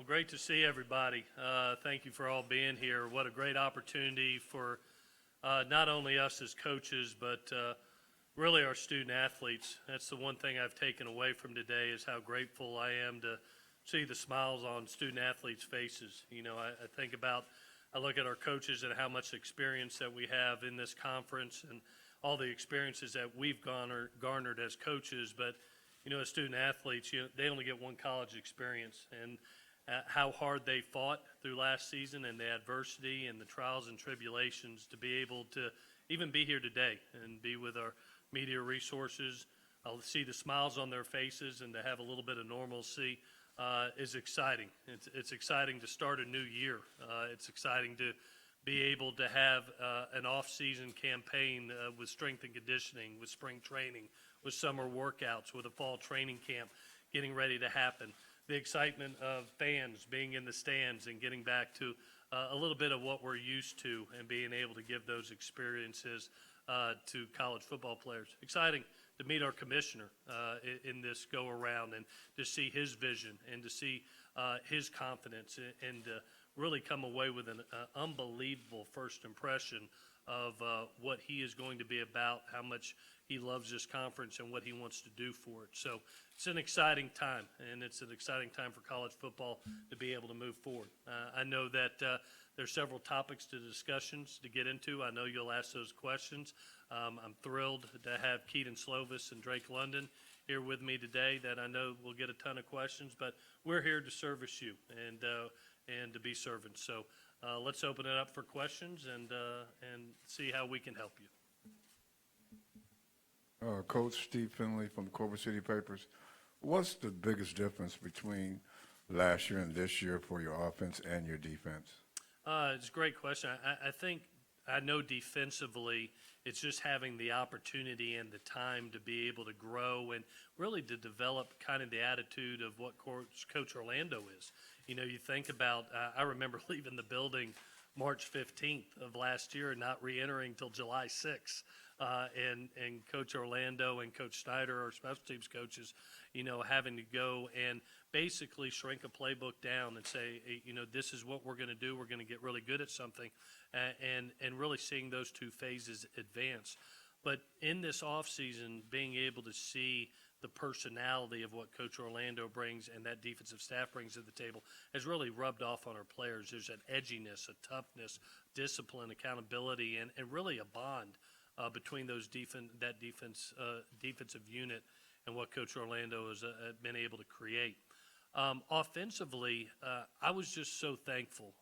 Well, great to see everybody. Thank you for all being here. What a great opportunity for not only us as coaches, but really our student athletes. That's the one thing I've taken away from today is how grateful I am to see the smiles on student athletes' faces. You know, I look at our coaches and how much experience that we have in this conference and all the experiences that we've garnered as coaches, but you know, as student athletes, they only get one college experience, and how hard they fought through last season and the adversity and the trials and tribulations to be able to even be here today and be with our media resources. I'll see the smiles on their faces and to have a little bit of normalcy is exciting. It's exciting to start a new year. It's exciting to be able to have an off-season campaign with strength and conditioning, with spring training, with summer workouts, with a fall training camp getting ready to happen. The excitement of fans being in the stands and getting back to a little bit of what we're used to and being able to give those experiences to college football players. Exciting to meet our commissioner in this go-around and to see his vision and to see his confidence and really come away with an unbelievable first impression of what he is going to be about, how much he loves this conference and what he wants to do for it. So it's an exciting time, and it's an exciting time for college football to be able to move forward. I know that there's several topics to discussions to get into. I know you'll ask those questions. I'm thrilled to have Keaton Slovis and Drake London here with me today that I know will get a ton of questions, but we're here to service you and to be servants. So let's open it up for questions and see how we can help you. Coach Steve Finley from the Culver City Papers. What's the biggest difference between last year and this year for your offense and your defense? It's a great question. I know defensively it's just having the opportunity and the time to be able to grow and really to develop kind of the attitude of what Coach Orlando is. You know, you think about, I remember leaving the building March 15th of last year and not re-entering until July 6th. And Coach Orlando and Coach Snyder, our special teams coaches, you know, having to go and basically shrink a playbook down and say, hey, you know, this is what we're going to do. We're going to get really good at something, and really seeing those two phases advance. But in this offseason, being able to see the personality of what Coach Orlando brings and that defensive staff brings to the table has really rubbed off on our players. There's an edginess, a toughness, discipline, accountability, and really a bond between those defensive unit and what Coach Orlando has been able to create. Offensively, I was just so thankful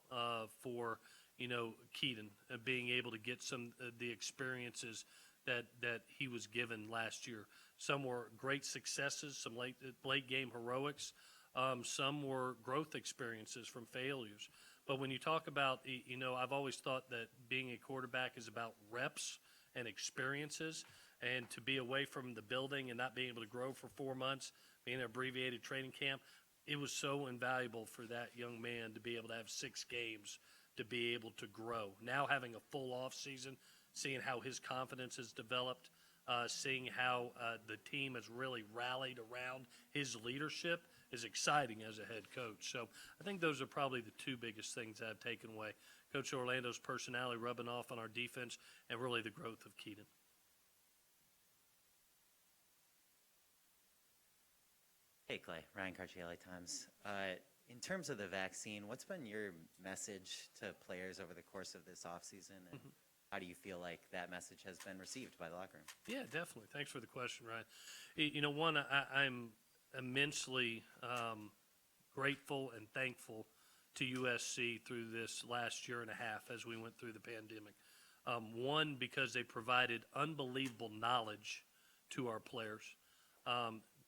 for, you know, Keaton being able to get some of the experiences that he was given last year. Some were great successes, some late game heroics. Some were growth experiences from failures. But when you talk about, you know, I've always thought that being a quarterback is about reps and experiences, and to be away from the building and not being able to grow for 4 months, being an abbreviated training camp, it was so invaluable for that young man to be able to have 6 games to be able to grow. Now having a full off season, seeing how his confidence has developed, seeing how the team has really rallied around his leadership is exciting as a head coach. So I think those are probably the two biggest things that I've taken away. Coach Orlando's personality rubbing off on our defense and really the growth of Keaton. Hey, Clay. Ryan Cartier, LA Times. In terms of the vaccine, what's been your message to players over the course of this offseason, and how do you feel like that message has been received by the locker room? Yeah, definitely. Thanks for the question, Ryan. You know, one, I'm immensely grateful and thankful to USC through this last year and a half as we went through the pandemic. One, because they provided unbelievable knowledge to our players.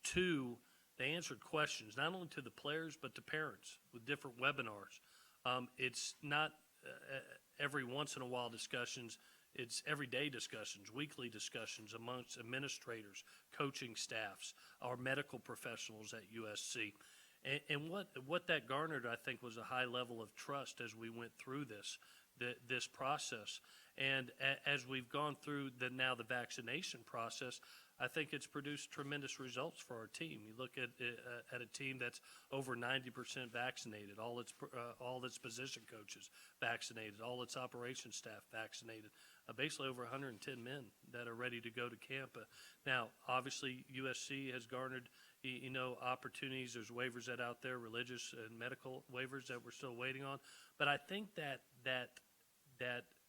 Two, they answered questions, not only to the players, but to parents with different webinars. It's not every once in a while discussions, it's everyday discussions, weekly discussions amongst administrators, coaching staffs, our medical professionals at USC. And what that garnered, I think, was a high level of trust as we went through this process. And as we've gone through now the vaccination process, I think it's produced tremendous results for our team. You look at a team that's over 90% vaccinated, all its position coaches vaccinated, all its operations staff vaccinated, basically over 110 men that are ready to go to camp. Now, obviously, USC has garnered opportunities. There's waivers that out there, religious and medical waivers that we're still waiting on. But I think that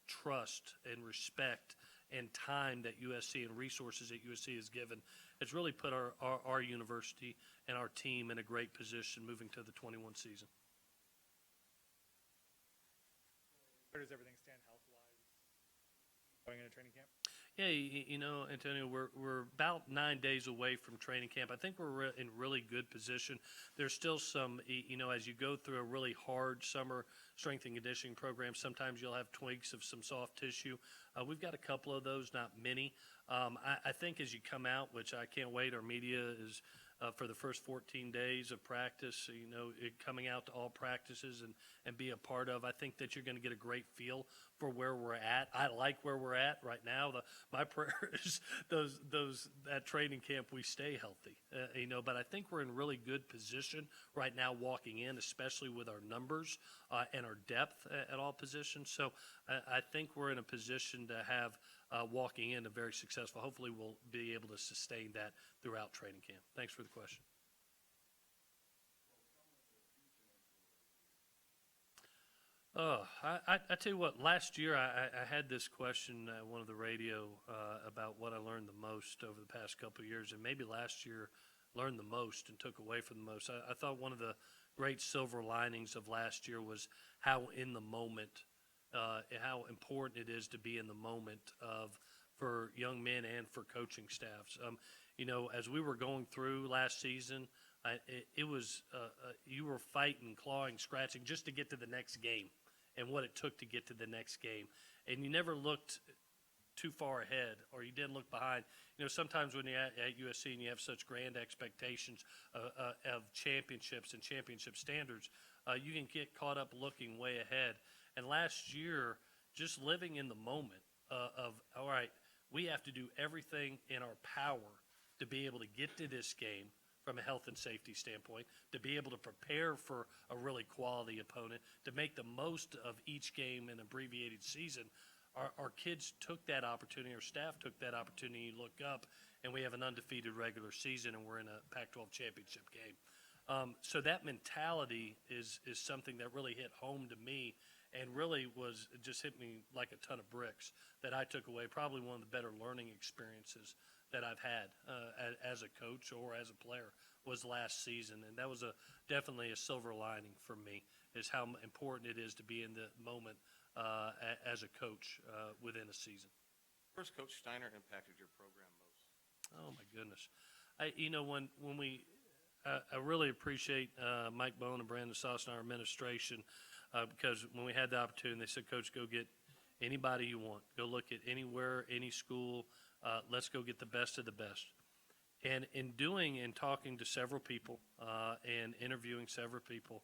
trust and respect and time that USC and resources that USC has given has really put our university and our team in a great position moving to the 21 season. Where does everything stand health-wise going into training camp? Yeah, Antonio, we're about 9 days away from training camp. I think we're in really good position. There's still some, as you go through a really hard summer strength and conditioning program, sometimes you'll have tweaks of some soft tissue. We've got a couple of those, not many. I think as you come out, which I can't wait, our media is for the first 14 days of practice, coming out to all practices and be a part of. I think that you're going to get a great feel for where we're at. I like where we're at right now. My prayer is that training camp we stay healthy, but I think we're in really good position right now walking in, especially with our numbers and our depth at all positions. So I think we're in a position to have walking in a very successful. Hopefully we'll be able to sustain that throughout training camp. Thanks for the question. I tell you what, last year I had this question at one of the radio about what I learned the most over the past couple of years, and maybe last year learned the most and took away from the most. I thought one of the great silver linings of last year was how in the moment, how important it is to be in the moment for young men and for coaching staffs. As we were going through last season, it was you were fighting, clawing, scratching just to get to the next game and what it took to get to the next game. And you never looked too far ahead, or you didn't look behind. Sometimes when you're at USC and you have such grand expectations of championships and championship standards, you can get caught up looking way ahead. And last year, just living in the moment of, all right, we have to do everything in our power to be able to get to this game from a health and safety standpoint, to be able to prepare for a really quality opponent, to make the most of each game in an abbreviated season. Our kids took that opportunity, our staff took that opportunity. You look up, and we have an undefeated regular season, and we're in a Pac-12 championship game. So that mentality is something that really hit home to me and really just hit me like a ton of bricks that I took away. Probably one of the better learning experiences that I've had as a coach or as a player was last season. And that was definitely a silver lining for me, is how important it is to be in the moment as a coach within a season. Where's Coach Steiner impacted your program most? Oh, my goodness. I really appreciate Mike Bone and Brandon Sauce and our administration because when we had the opportunity, they said, Coach, go get anybody you want. Go look at anywhere, any school. Let's go get the best of the best. And in doing and talking to several people and interviewing several people,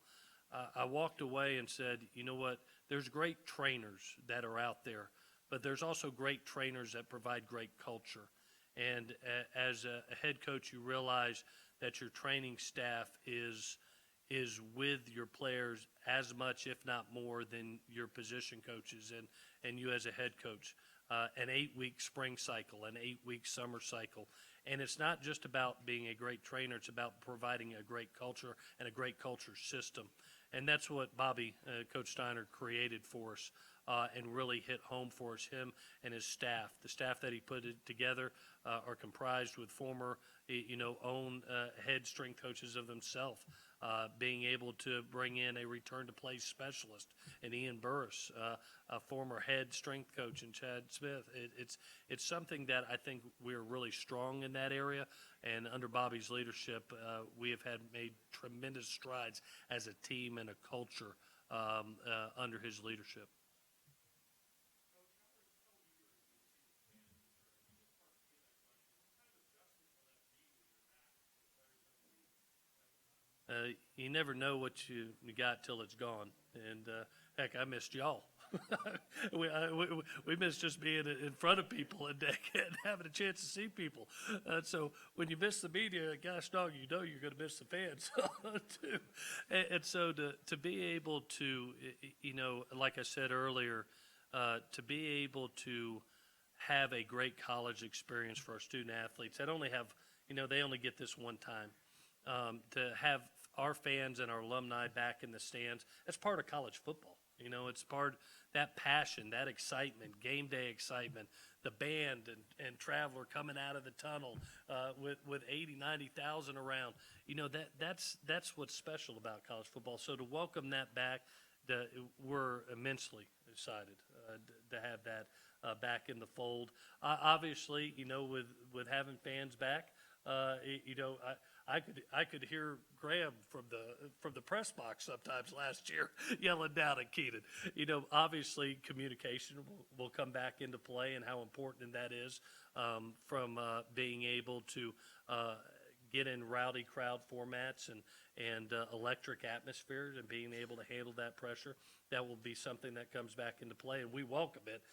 I walked away and said, you know what, there's great trainers that are out there, but there's also great trainers that provide great culture. And as a head coach, you realize that your training staff is with your players as much, if not more, than your position coaches and you as a head coach. An 8-week spring cycle, an 8-week summer cycle. And it's not just about being a great trainer, it's about providing a great culture and a great culture system. And that's what Bobby, Coach Steiner, created for us and really hit home for us, him and his staff. The staff that he put together are comprised with former, own head strength coaches of himself, being able to bring in a return-to-play specialist in Ian Burris, a former head strength coach in Chad Smith. It's something that I think we're really strong in that area, and under Bobby's leadership, we have made tremendous strides as a team and a culture under his leadership. You never know what you got till it's gone. And heck, I missed y'all. We miss just being in front of people and having a chance to see people. So when you miss the media, gosh dog, you know you're going to miss the fans too. And so to be able to, like I said earlier, to be able to have a great college experience for our student athletes that only have, they only get this one time. To have our fans and our alumni back in the stands, that's part of college football. It's part that passion, that excitement, game day excitement, the band and Traveler coming out of the tunnel with 80, 90,000 around. That's what's special about college football. So to welcome that back, we're immensely excited to have that back in the fold. Obviously, with having fans back, I could hear Graham from the press box sometimes last year yelling down at Keenan. Obviously communication will come back into play and how important that is from being able to get in rowdy crowd formats and electric atmospheres and being able to handle that pressure. That will be something that comes back into play, and we welcome it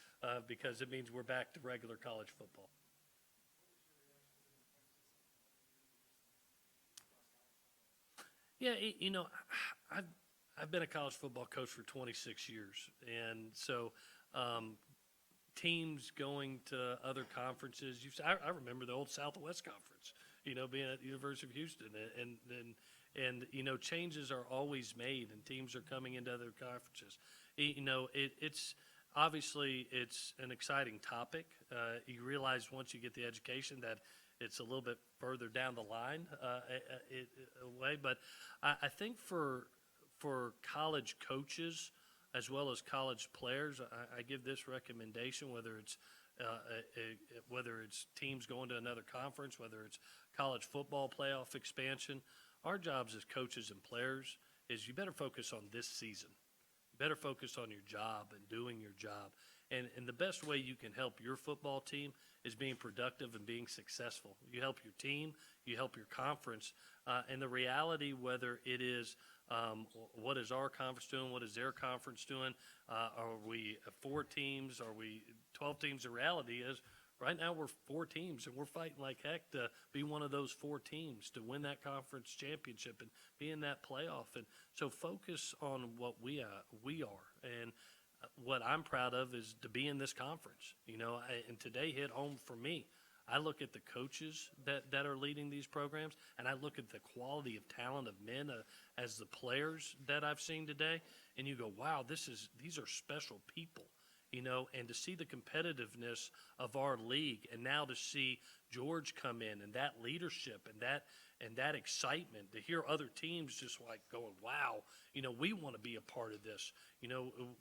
because it means we're back to regular college football. Yeah, I've been a college football coach for 26 years, and so teams going to other conferences. I remember the old Southwest Conference, being at the University of Houston, and changes are always made, and teams are coming into other conferences. It's obviously it's an exciting topic. You realize once you get the education that it's a little bit further down the line away, but I think for college coaches as well as college players, I give this recommendation: whether it's teams going to another conference, whether it's college football playoff expansion, our jobs as coaches and players is you better focus on this season. You better focus on your job and doing your job. And the best way you can help your football team is being productive and being successful. You help your team, you help your conference, and the reality, whether it is what is our conference doing, what is their conference doing, are we 4 teams, are we 12 teams? The reality is right now we're 4 teams, and we're fighting like heck to be one of those 4 teams to win that conference championship and be in that playoff. And so focus on what we are. And what I'm proud of is to be in this conference, and today hit home for me. I look at the coaches that are leading these programs, and I look at the quality of talent of men as the players that I've seen today, and you go, wow, these are special people, and to see the competitiveness of our league, and now to see George come in and that leadership and that excitement, to hear other teams just like going, wow, we want to be a part of this.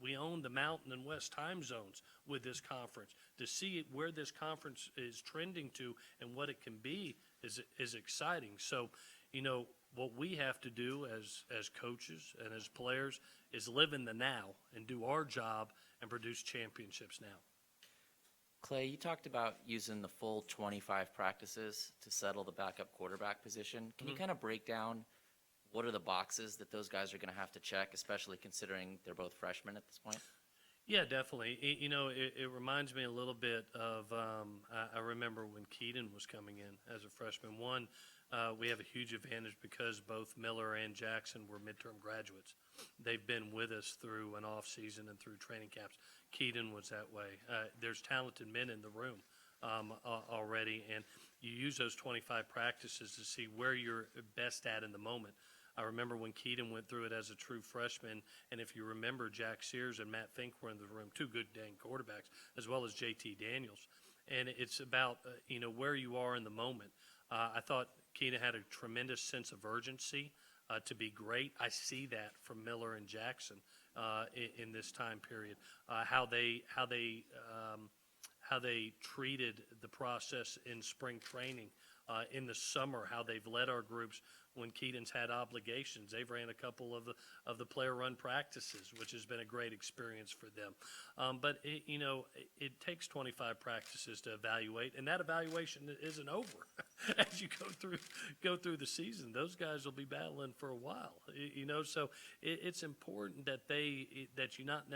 We own the Mountain and West time zones with this conference. To see where this conference is trending to and what it can be is exciting. So, what we have to do as coaches and as players is live in the now and do our job and produce championships now. Clay, you talked about using the full 25 practices to settle the backup quarterback position. Can you kind of break down what are the boxes that those guys are going to have to check, especially considering they're both freshmen at this point? Yeah, definitely. It reminds me a little bit of, I remember when Keaton was coming in as a freshman. One, we have a huge advantage because both Miller and Jackson were midterm graduates. They've been with us through an off season and through training camps. Keaton was that way. There's talented men in the room already, and you use those 25 practices to see where you're best at in the moment. I remember when Keaton went through it as a true freshman, and if you remember, Jack Sears and Matt Fink were in the room, 2 good dang quarterbacks, as well as JT Daniels. And it's about, where you are in the moment. I thought Keaton had a tremendous sense of urgency to be great. I see that from Miller and Jackson in this time period. How they treated the process in spring training, in the summer, how they've led our groups when Keaton's had obligations. They've ran a couple of the player run practices, which has been a great experience for them. But it takes 25 practices to evaluate, and that evaluation isn't over as you go through the season. Those guys will be battling for a while, so it's important that you not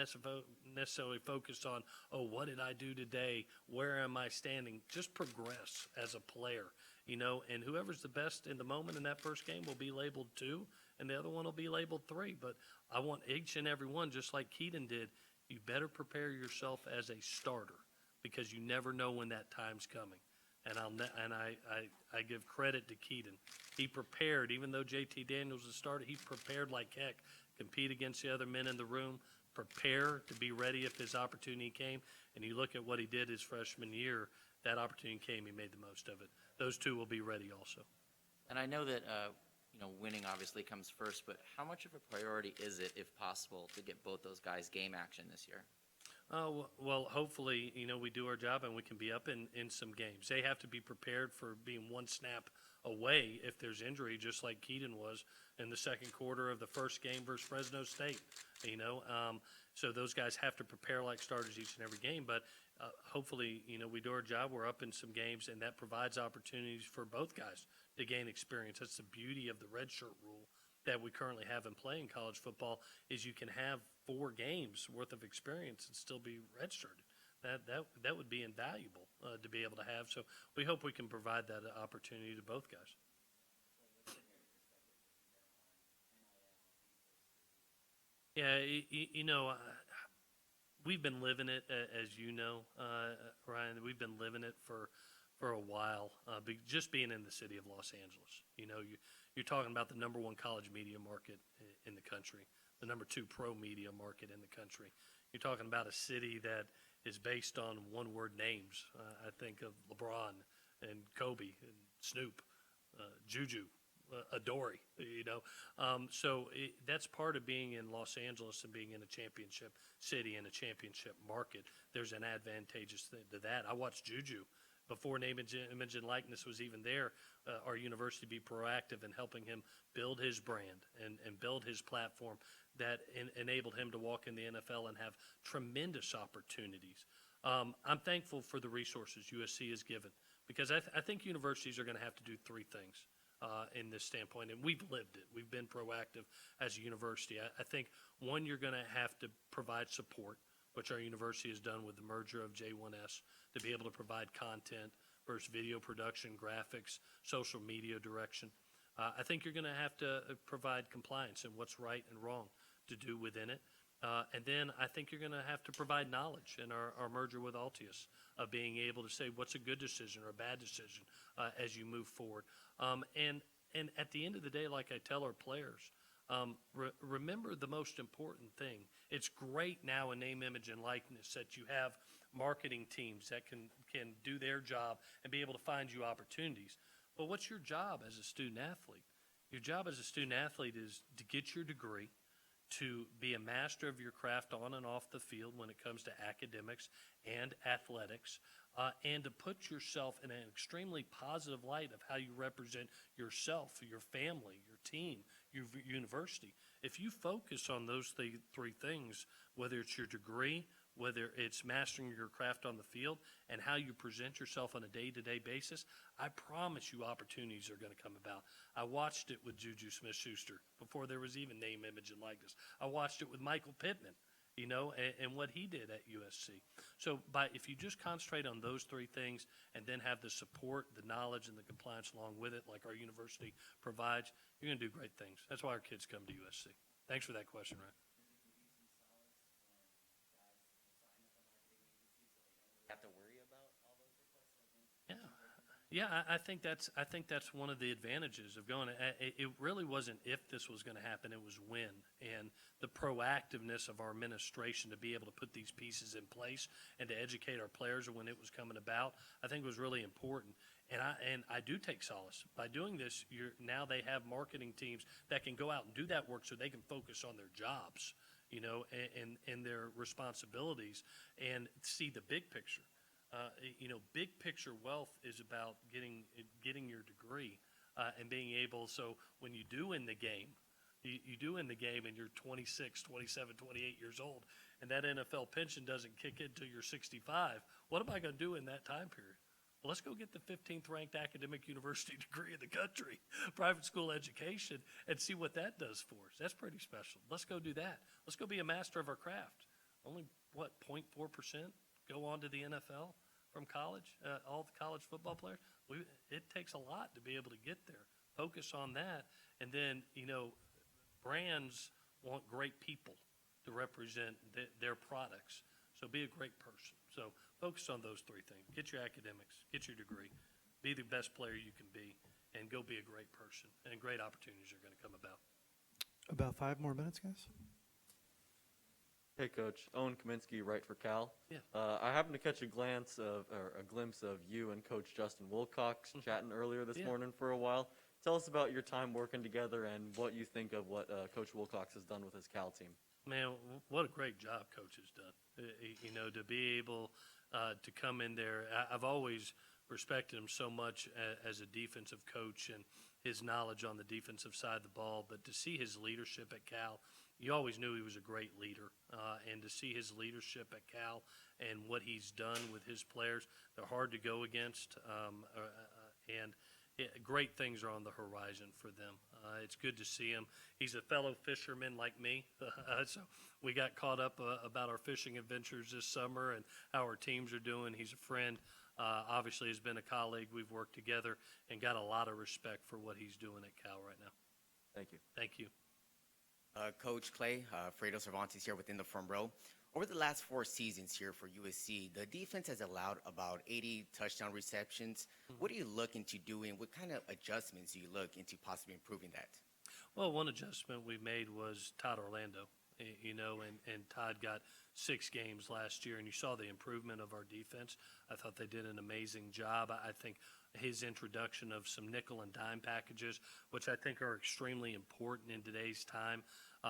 necessarily focus on, oh, what did I do today? Where am I standing? Just progress as a player, and whoever's the best in the moment in that first game will be labeled 2, and the other one will be labeled 3. But I want each and every one, just like Keaton did, you better prepare yourself as a starter because you never know when that time's coming. And I give credit to Keaton. He prepared, even though JT Daniels has started, he prepared like heck, compete against the other men in the room, prepare to be ready if his opportunity came. And you look at what he did his freshman year, that opportunity came, he made the most of it. Those two will be ready also. And I know that, winning obviously comes first, but how much of a priority is it, if possible, to get both those guys game action this year? Well, hopefully, we do our job and we can be up in some games. They have to be prepared for being one snap away if there's injury, just like Keaton was in the second quarter of the first game versus Fresno State, So those guys have to prepare like starters each and every game. But hopefully, we do our job. We're up in some games, and that provides opportunities for both guys to gain experience. That's the beauty of the redshirt rule that we currently have in play in college football is you can have 4 games worth of experience and still be redshirted. That would be invaluable to be able to have. So we hope we can provide that opportunity to both guys. Yeah, we've been living it, as you know, Ryan. We've been living it for a while, just being in the city of Los Angeles. You're talking about the number 1 college media market in the country, the number 2 pro media market in the country. You're talking about a city that is based on one-word names. I think of LeBron and Kobe and Snoop, Juju, Adoree, So that's part of being in Los Angeles and being in a championship city and a championship market. There's an advantageous thing to that. I watched Juju. Before name, image, and likeness was even there, our university be proactive in helping him build his brand and build his platform that enabled him to walk in the NFL and have tremendous opportunities. I'm thankful for the resources USC has given because I think universities are going to have to do 3 things in this standpoint, and we've lived it. We've been proactive as a university. I think, one, you're going to have to provide support, which our university has done with the merger of J1S, to be able to provide content versus video production, graphics, social media direction. I think you're going to have to provide compliance and what's right and wrong to do within it. And then I think you're going to have to provide knowledge in our merger with Altius of being able to say what's a good decision or a bad decision as you move forward. And at the end of the day, like I tell our players, remember the most important thing. It's great now in name, image, and likeness that you have marketing teams that can do their job and be able to find you opportunities. But what's your job as a student athlete? Your job as a student athlete is to get your degree, to be a master of your craft on and off the field when it comes to academics and athletics, and to put yourself in an extremely positive light of how you represent yourself, your family, your team, your university. If you focus on those 3 things, whether it's your degree, whether it's mastering your craft on the field, and how you present yourself on a day-to-day basis, I promise you opportunities are going to come about. I watched it with Juju Smith-Schuster before there was even name, image, and likeness. I watched it with Michael Pittman, and what he did at USC. So if you just concentrate on those 3 things and then have the support, the knowledge, and the compliance along with it, like our university provides, you're going to do great things. That's why our kids come to USC. Thanks for that question, Ryan. Have to worry about all those requests? Yeah, I think that's one of the advantages of going. It really wasn't if this was going to happen; it was when. And the proactiveness of our administration to be able to put these pieces in place and to educate our players when it was coming about, I think was really important. And I do take solace by doing this. Now they have marketing teams that can go out and do that work, so they can focus on their jobs, and their responsibilities and see the big picture. Big picture wealth is about getting your degree and being able, so when you do in the game, you do in the game and you're 26, 27, 28 years old, and that NFL pension doesn't kick in until you're 65, what am I going to do in that time period? Well, let's go get the 15th ranked academic university degree in the country, private school education, and see what that does for us. That's pretty special. Let's go do that. Let's go be a master of our craft. Only what, 0.4% go on to the NFL from college, all the college football players. It takes a lot to be able to get there. Focus on that. And then, brands want great people to represent their products. So be a great person. So focus on those three things. Get your academics, get your degree, be the best player you can be, and go be a great person. And great opportunities are going to come about. About 5 more minutes, guys. Hey, Coach. Owen Kaminsky, right for Cal. Yeah. I happened to catch a glimpse of you and Coach Justin Wilcox chatting earlier this Yeah. morning for a while. Tell us about your time working together and what you think of what Coach Wilcox has done with his Cal team. Man, what a great job Coach has done. To be able to come in there. I've always respected him so much as a defensive coach and his knowledge on the defensive side of the ball. But to see his leadership at Cal, you always knew he was a great leader. And to see his leadership at Cal and what he's done with his players, they're hard to go against. Great things are on the horizon for them. It's good to see him. He's a fellow fisherman like me, so we got caught up about our fishing adventures this summer and how our teams are doing. He's a friend. Obviously, has been a colleague. We've worked together and got a lot of respect for what he's doing at Cal right now. Thank you. Thank you. Coach Clay, Fredo Cervantes here within the front row. Over the last 4 seasons here for USC, the defense has allowed about 80 touchdown receptions. What are you looking to do, and what kind of adjustments do you look into possibly improving that? Well, one adjustment we made was Todd Orlando, and Todd got 6 games last year, and you saw the improvement of our defense. I thought they did an amazing job. I think his introduction of some nickel and dime packages, which I think are extremely important in today's time.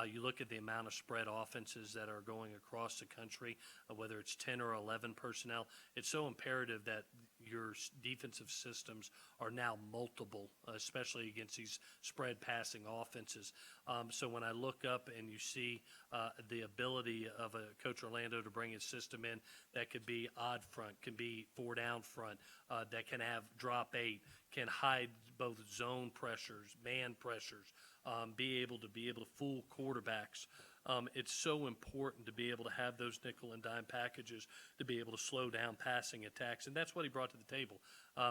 You look at the amount of spread offenses that are going across the country, whether it's 10 or 11 personnel. It's so imperative that your defensive systems are now multiple, especially against these spread passing offenses. So when I look up and you see the ability of a Coach Orlando to bring his system in that could be odd front, can be 4 down front, that can have drop 8, can hide both zone pressures, man pressures, be able to fool quarterbacks. It's so important to be able to have those nickel and dime packages to be able to slow down passing attacks, and that's what he brought to the table.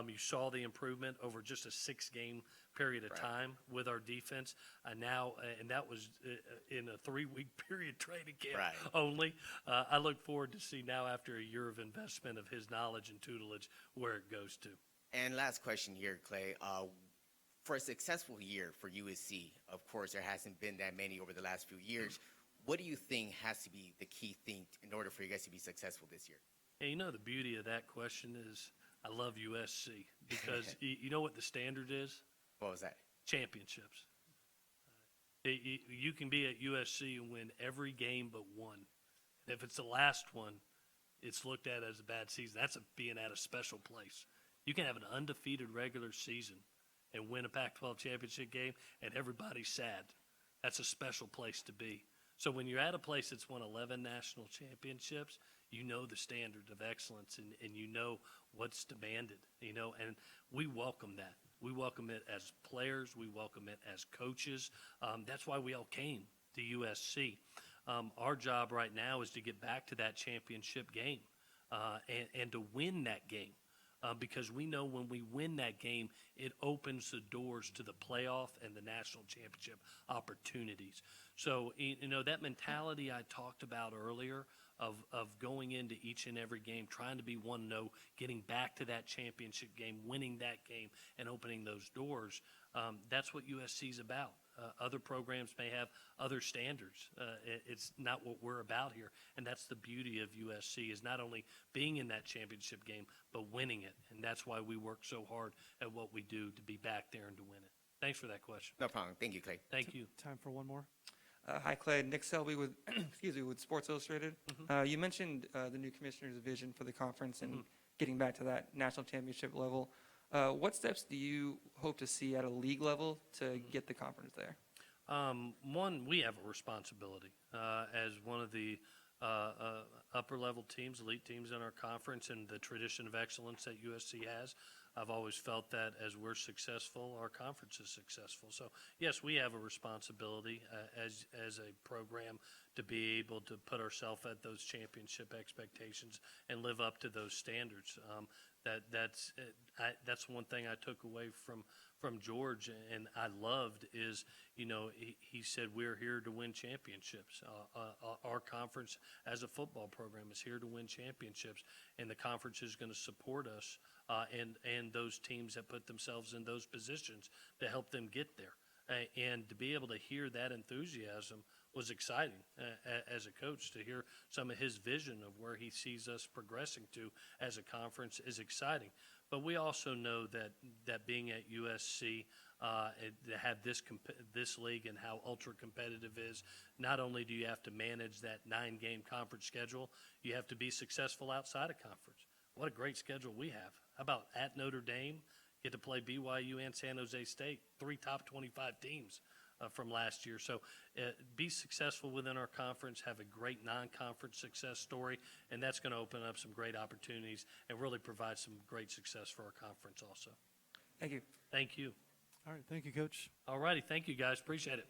You saw the improvement over just a 6-game period of time with our defense, and that was in a 3-week period training camp only. I look forward to see now, after a year of investment of his knowledge and tutelage, where it goes to. And last question here, Clay. For a successful year for USC, of course, there hasn't been that many over the last few years. What do you think has to be the key thing in order for you guys to be successful this year? Hey, the beauty of that question is I love USC because you know what the standard is? What was that? Championships. You can be at USC and win every game but one. And if it's the last one, it's looked at as a bad season. That's being at a special place. You can have an undefeated regular season and win a Pac-12 championship game, and everybody's sad. That's a special place to be. So when you're at a place that's won 11 national championships, you know the standard of excellence, and you know what's demanded, and we welcome that. We welcome it as players. We welcome it as coaches. That's why we all came to USC. Our job right now is to get back to that championship game and to win that game. Because we know when we win that game, it opens the doors to the playoff and the national championship opportunities. So, that mentality I talked about earlier of going into each and every game, trying to be 1-0, getting back to that championship game, winning that game, and opening those doors, that's what USC is about. Other programs may have other standards. It's not what we're about here. And that's the beauty of USC, is not only being in that championship game, but winning it. And that's why we work so hard at what we do to be back there and to win it. Thanks for that question. No problem. Thank you, Clay. Thank you. Time for one more. Hi, Clay. Nick Selby with with Sports Illustrated. You mentioned the new commissioner's vision for the conference and getting back to that national championship level. What steps do you hope to see at a league level to get the conference there? One, we have a responsibility as one of the upper-level teams, elite teams in our conference, and the tradition of excellence that USC has. I've always felt that as we're successful, our conference is successful. So, yes, we have a responsibility as a program to be able to put ourselves at those championship expectations and live up to those standards. That's one thing I took away from George, and I loved is, he said, we're here to win championships. Our conference as a football program is here to win championships, and the conference is going to support us and those teams that put themselves in those positions to help them get there. And to be able to hear that enthusiasm was exciting as a coach. To hear some of his vision of where he sees us progressing to as a conference is exciting. But we also know that being at USC, to have this league and how ultra competitive is, not only do you have to manage that 9-game conference schedule, you have to be successful outside of conference. What a great schedule we have. How about at Notre Dame? Get to play BYU and San Jose State, 3 top 25 teams from last year. So be successful within our conference, have a great non-conference success story, and that's going to open up some great opportunities and really provide some great success for our conference also. Thank you. Thank you. All right, thank you, Coach. All righty. Thank you, guys. Appreciate it.